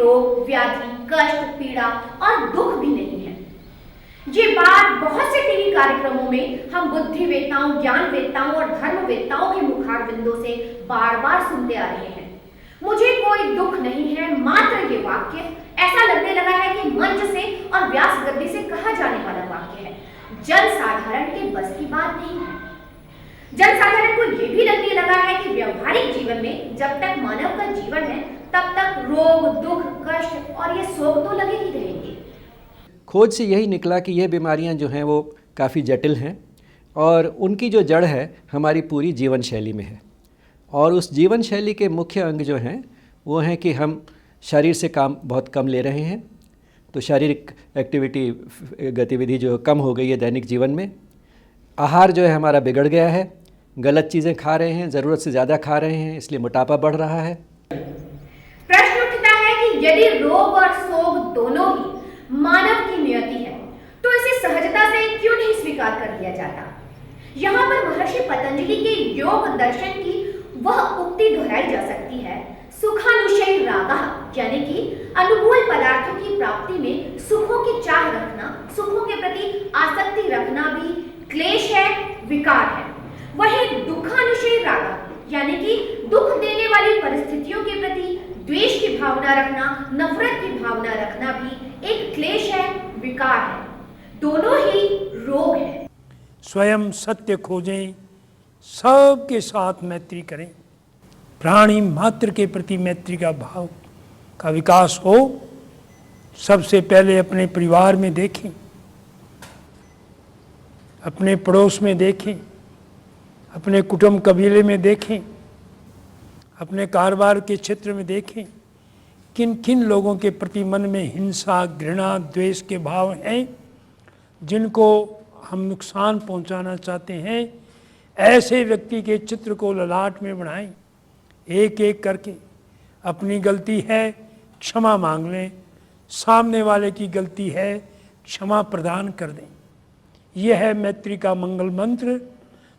रोग, व्याधि, कष्ट, पीड़ा और दुख भी नहीं है। ये बात बहुत से टीवी कार्यक्रमों में हम बुद्धिवेत्ताओं, ज्ञानवेत्ताओं और धर्मवेत्ताओं के मुखारबिंदों से बार बार सुनते आ रहे हैं। मुझे कोई दुख नहीं है, मात्र ये वाक्य ऐसा लगने लगा है कि मंच से और व्यास गद्दी से कहा जाने वाला वाक्य है। जनसाधारण के बस की बात नहीं है। जनसाधारण को यह भी लगने लगा है कि व्यवहारिक जीवन में जब तक मानव का जीवन है तब तक रोग, दुख, कष्ट और ये शोक तो लगे ही रहेंगे। खोज से यही निकला कि ये बीमारियां जो हैं वो काफ़ी जटिल हैं और उनकी जो जड़ है हमारी पूरी जीवन शैली में है। और उस जीवन शैली के मुख्य अंग जो हैं वो हैं कि हम शरीर से काम बहुत कम ले रहे हैं, तो शारीरिक एक्टिविटी, गतिविधि जो कम हो गई है दैनिक जीवन में। आहार जो है हमारा बिगड़ गया है, गलत चीज़ें खा रहे हैं, ज़रूरत से ज़्यादा खा रहे हैं, इसलिए मोटापा बढ़ रहा है। प्रश्न उठता है कि यदि रोग और शोक दोनों ही मानव की नियति है तो इसे सहजता से क्यों नहीं स्वीकार कर लिया जाता। यहाँ पर महर्षि पतंजलि के योग दर्शन की वह उक्ति दोहराई जा सकती है, सुखानुशयी रागः, यानी कि अनुकूल पदार्थों की प्राप्ति में सुखों की चाह रखना, सुखों के प्रति आसक्ति रखना भी क्लेश है, विकार है। वही दुखानुशयी रागः, यानी कि दुख देने वाली परिस्थितियों के प्रति द्वेष की भावना रखना, नफरत की भावना रखना भी एक क्लेश है, विकार है। दोनों ही रोग है। स्वयं सत्य खोजें, सबके साथ मैत्री करें, प्राणी मात्र के प्रति मैत्री का भाव का विकास हो। सबसे पहले अपने परिवार में देखें, अपने पड़ोस में देखें, अपने कुटुंब कबीले में देखें, अपने कारोबार के क्षेत्र में देखें, किन किन लोगों के प्रति मन में हिंसा, घृणा, द्वेष के भाव हैं जिनको हम नुकसान पहुंचाना चाहते हैं। ऐसे व्यक्ति के चित्र को ललाट में बनाएं, एक एक करके। अपनी गलती है क्षमा मांग लें, सामने वाले की गलती है क्षमा प्रदान कर दें। यह है मैत्री का मंगल मंत्र।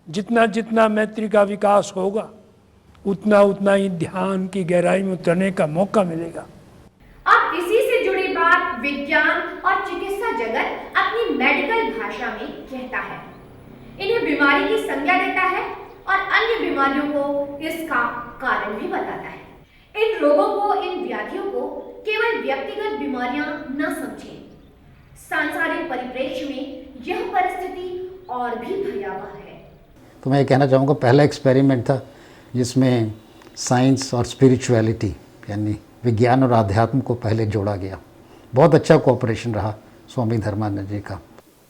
जितना जितना मैत्री का विकास होगा उतना उतना ही ध्यान की गहराई में उतरने का मौका मिलेगा। अब इसी से जुड़ी बात विज्ञान और चिकित्सा जगत अपनी मेडिकल भाषा में कहता है। इन्हें बीमारी की संज्ञा देता है और अन्य बीमारियों को इसका कारण भी बताता है। इन रोगों को, इन व्याधियों को केवल व्यक्तिगत बीमारियां न समझें। सांसारिक परिप्रेक्ष्य में यह परिस्थिति और भी भयावह है। तो मैं ये कहना चाहूँगा, पहला एक्सपेरिमेंट था जिसमें साइंस और स्पिरिचुअलिटी यानी विज्ञान और आध्यात्म को पहले जोड़ा गया। बहुत अच्छा कोऑपरेशन रहा स्वामी धर्मानंद जी का।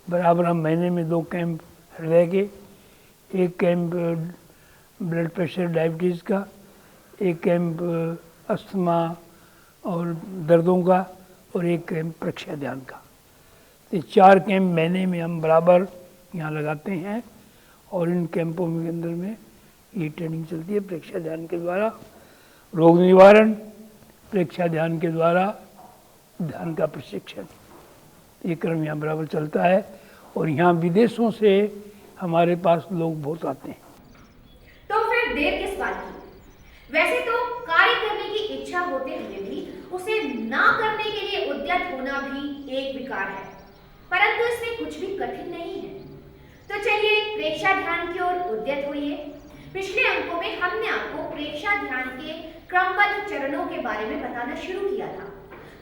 बराबर हम महीने में 2 कैंप हृदय के, एक कैंप ब्लड प्रेशर डायबिटीज़ का, एक कैंप अस्थमा और दर्दों का, और एक कैंप प्रेक्षा ध्यान का। ये 4 कैंप महीने में हम बराबर यहाँ लगाते हैं और इन कैंपों के अंदर में ये ट्रेनिंग चलती है। प्रेक्षा ध्यान के द्वारा रोग निवारण, प्रेक्षा ध्यान के द्वारा ध्यान का प्रशिक्षण, ये क्रम यहाँ बराबर चलता है। और यहाँ विदेशों से हमारे पास लोग बहुत आते हैं। तो फिर देर किस बात की? वैसे तो कार्य करने की इच्छा होते हुए भी उसे ना करने के लिए उद्यत होना भी एक विकार है, परंतु इसमें कुछ भी कठिन नहीं है। तो चलिए प्रेक्षा ध्यान की ओर उद्यत होइए। पिछले अंकों में हमने आपको प्रेक्षा ध्यान के क्रमबद्ध चरणों के बारे में बताना शुरू किया था,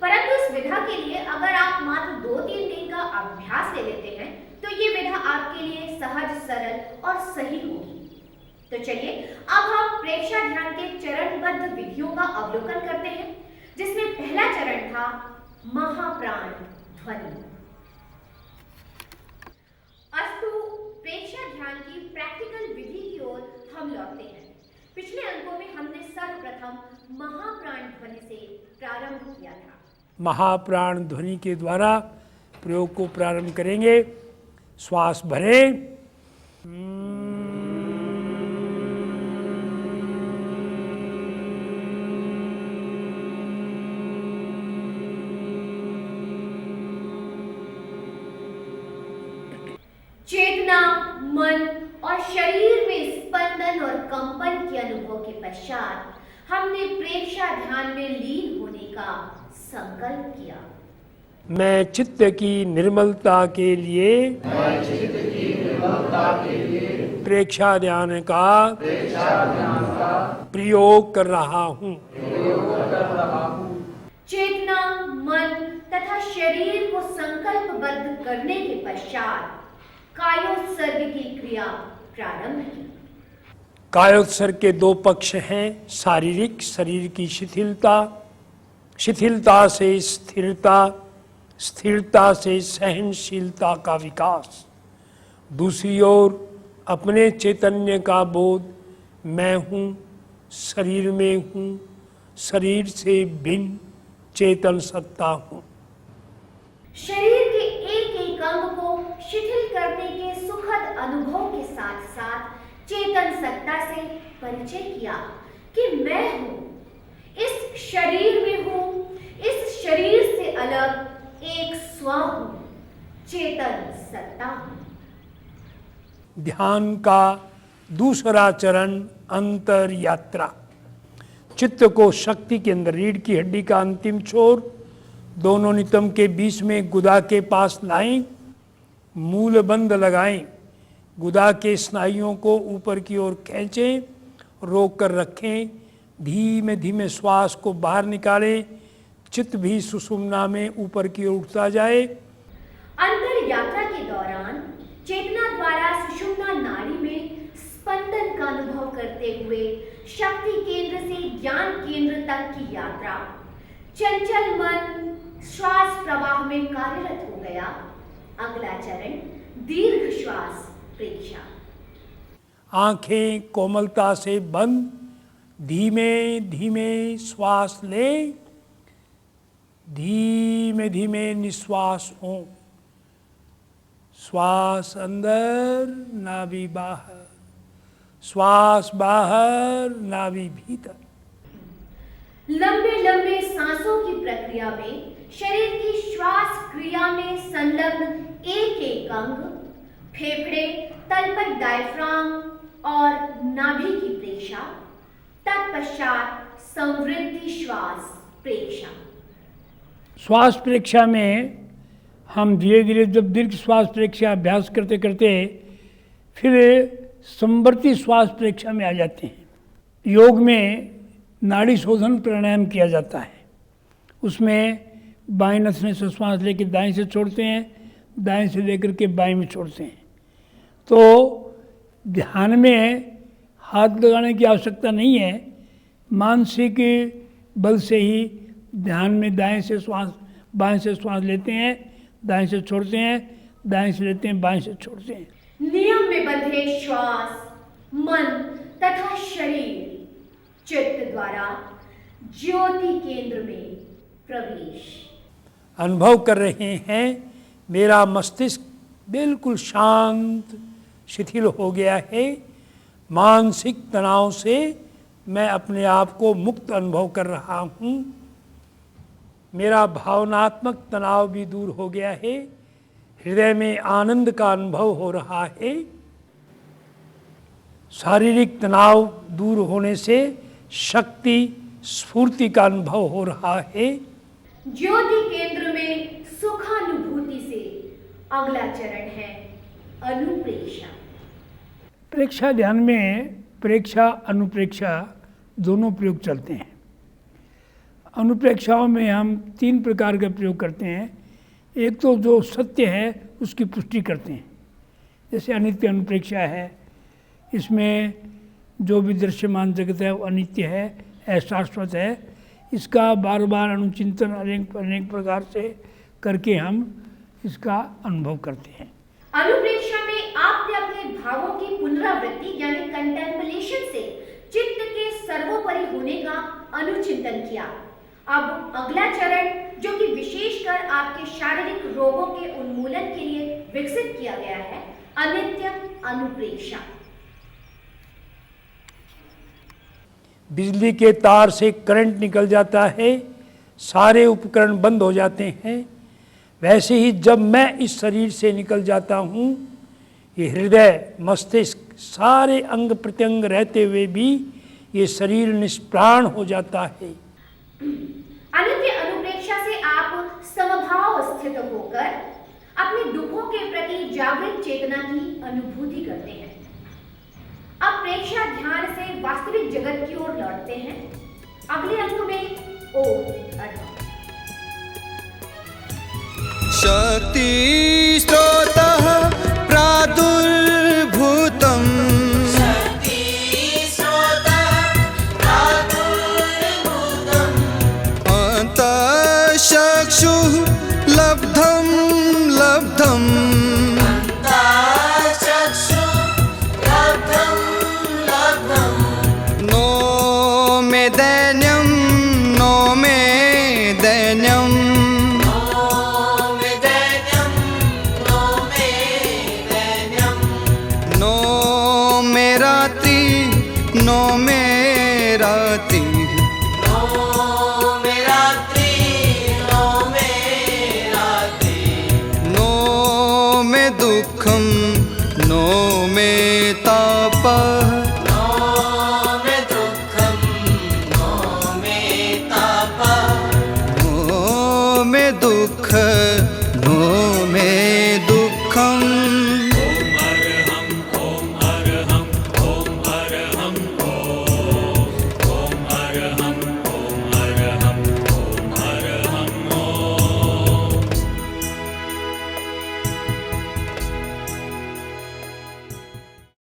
परंतु इस विधा के लिए अगर आप मात्र 2-3 दिन का अभ्यास ले लेते हैं तो ये विधा आपके लिए सहज, सरल और सही होगी। तो चलिए अब हम प्रेक्षा ध्यान के चरणबद्ध विधियों का अवलोकन करते हैं, जिसमें पहला चरण था महाप्राण ध्वनि। अस्तु, प्रेक्षा ध्यान की प्रैक्टिकल विधि की ओर हम लौटते हैं। पिछले अंकों में हमने सर्वप्रथम महाप्राण ध्वनि से प्रारंभ किया था। महाप्राण ध्वनि के द्वारा प्रयोग को प्रारंभ करेंगे। श्वास भरें, चेतना, मन और शरीर में स्पंदन और कंपन के अनुभव के पश्चात हमने प्रेक्षा ध्यान में लीन होने का संकल्प किया। मैं चित्त की निर्मलता के लिए प्रेक्षा ध्यान का प्रयोग कर रहा हूँ। चेतना, मन तथा शरीर को संकल्पबद्ध करने के पश्चात कायोत्सर्ग की क्रिया प्रारंभ की। कायोत्सर्ग के दो पक्ष हैं, शारीरिक, शरीर की शिथिलता, शिथिलता से स्थिरता, स्थिरता से सहनशीलता का विकास। दूसरी ओर अपने चैतन्य का बोध, मैं हूँ, शरीर में हूँ, शरीर से भिन्न चेतन सत्ता हूँ। शरीर के एक एक अंग को शिथिल करने के सुखद अनुभव के साथ साथ चेतन सत्ता से परिचय किया कि मैं हूँ, इस शरीर में हूँ, इस शरीर से अलग एक स्व हूँ, चेतन सत्ता हूँ। ध्यान का दूसरा चरण अंतर यात्रा। चित्त को शक्ति के अंदर, रीढ़ की हड्डी का अंतिम छोर, दोनों नितंब के बीच में गुदा के पास लाएं, मूल बंद लगाएं, गुदा के स्नायुओं को ऊपर की ओर खींचें, रोक कर रखें, धीमे धीमे श्वास को बाहर निकालें, चित्त भी सुषुम्ना में ऊपर की ओर उठता जाए। अंतर यात्रा के दौरान चेतना द्वारा सुषुम्ना नाड़ी में स्पंदन का अनुभव करते हुए शक्ति केंद्र से ज्ञान केंद्र तक की यात्रा, चंचल मन श्वास प्रवाह में कार्यरत हो गया। अगला चरण दीर्घ श्वास प्रेक्षा। आंखें कोमलता से बंद, धीमे धीमे श्वास लें, धीमे धीमे निश्वास हों। श्वास अंदर, नाभि बाहर, श्वास बाहर, नाभि भीतर। लंबे लंबे सांसों की प्रक्रिया में शरीर की श्वास क्रिया में संलग्न एक एक अंग, फेफड़े, तलपट डायफ्राम और नाभि की प्रेक्षा, तत्पश्चात संवृत्ति श्वास प्रेक्षा। श्वास प्रेक्षा में हम धीरे धीरे जब दीर्घ श्वास प्रेक्षा अभ्यास करते करते फिर संवर्ती श्वास प्रेक्षा में आ जाते हैं। योग में नाड़ी शोधन प्राणायाम किया जाता है। उसमें बाएं नसने से श्वास लेकर दाएं से छोड़ते हैं, दाएं से लेकर के बाएं में छोड़ते हैं। तो ध्यान में हाथ लगाने की आवश्यकता नहीं है, मानसिक बल से ही ध्यान में दाएं से श्वास, बाएं से श्वास लेते हैं, दाएं से छोड़ते हैं, दाएं से लेते हैं, बाएं से छोड़ते हैं। नियम में बंधे श्वास, मन तथा शरीर चित्त द्वारा ज्योति केंद्र में प्रवेश। अनुभव कर रहे हैं मेरा मस्तिष्क बिल्कुल शांत शिथिल हो गया है। मानसिक तनाव से मैं अपने आप को मुक्त अनुभव कर रहा हूँ। मेरा भावनात्मक तनाव भी दूर हो गया है। हृदय में आनंद का अनुभव हो रहा है। शारीरिक तनाव दूर होने से शक्ति स्फूर्ति का अनुभव हो रहा है। ज्योति केंद्र में सुखानुभूति से अगला चरण है अनुप्रेक्षा। प्रेक्षा ध्यान में प्रेक्षा अनुप्रेक्षा दोनों प्रयोग चलते हैं। अनुप्रेक्षाओं में हम 3 प्रकार का प्रयोग करते हैं। एक तो जो सत्य है उसकी पुष्टि करते हैं, जैसे अनित्य अनुप्रेक्षा है। इसमें जो भी दृश्यमान जगत है वो अनित्य है, अशाश्वत है। इसका बार बार अनुचिंतन अनेक प्रकार से करके हम इसका अनुभव करते हैं। अनुप्रेक्षा में आपने अपने भावों की पुनरावृत्ति यानी कंटेम्पलेशन से चित्त के सर्वोपरि होने का अनुचिंतन किया। अब अगला चरण, जो कि विशेषकर आपके शारीरिक रोगों के उन्मूलन के लिए विकसित किया गया है, अनित्य अनुप्रेक्षा। बिजली के तार से करंट निकल जाता है, सारे उपकरण बंद हो जाते हैं। वैसे ही जब मैं इस शरीर से निकल जाता हूँ, ये हृदय, मस्तिष्क, सारे अंग प्रत्यंग रहते हुए भी ये शरीर निष्प्राण हो जाता है। अनित्य अनुप्रेक्षा जागृत चेतना की अनुभूति करते हैं। अब प्रेक्षा ध्यान से वास्तविक जगत की ओर लौटते हैं। अगले अंक में ओम अर्थात शक्ति स्रोतः प्रादुर्भूतम् अंतःचक्षुः लब्धं लब्धम् नो मे दैन्यं नो मे दैन्यम् नो मे रात्रि नो मे रात्रि नो मे दुःखं नो मे तापः नो मे दुःख नो मे दुःखम्